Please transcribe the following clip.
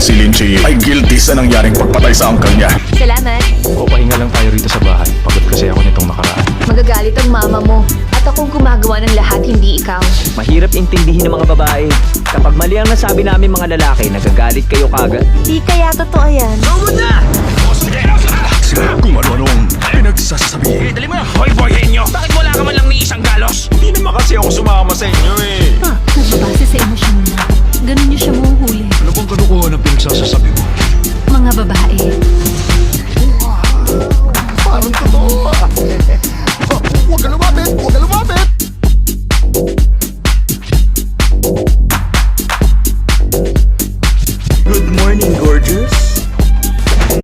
si Lynchy ay guilty sa nangyaring pagpatay sa uncle niya. Salamat. O pahinga lang tayo rito sa bahay. Pagod kasi ako nitong nakaraan. Magagalit ang mama mo. At akong gumagawa ng lahat, hindi ikaw. Mahirap intindihin ng mga babae. Kapag mali ang nasabi namin mga lalaki, nagagalit kayo kagad. Di kaya totoo yan. Sumod na!